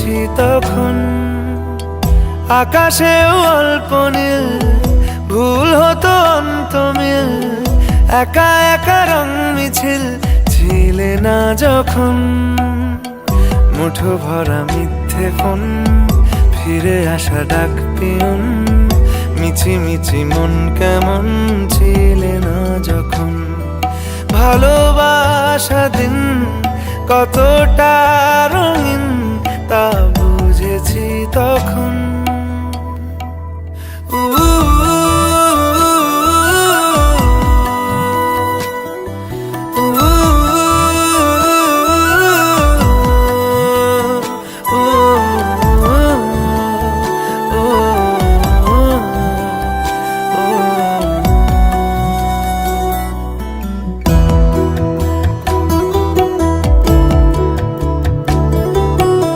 বেশি তখন। আকাশেও অল্প নীল, ভুল হতো অন্তমিল, একা একা রং মিছিল ছিলে না যখন। মুঠো ভরা মিথ্যে ফোন, ফিরে আসা ডাক পিয়ন, মিছি মিছি মন কেমন ছিলে না যখন। ভালোবাসা দিন কতটা রঙিন,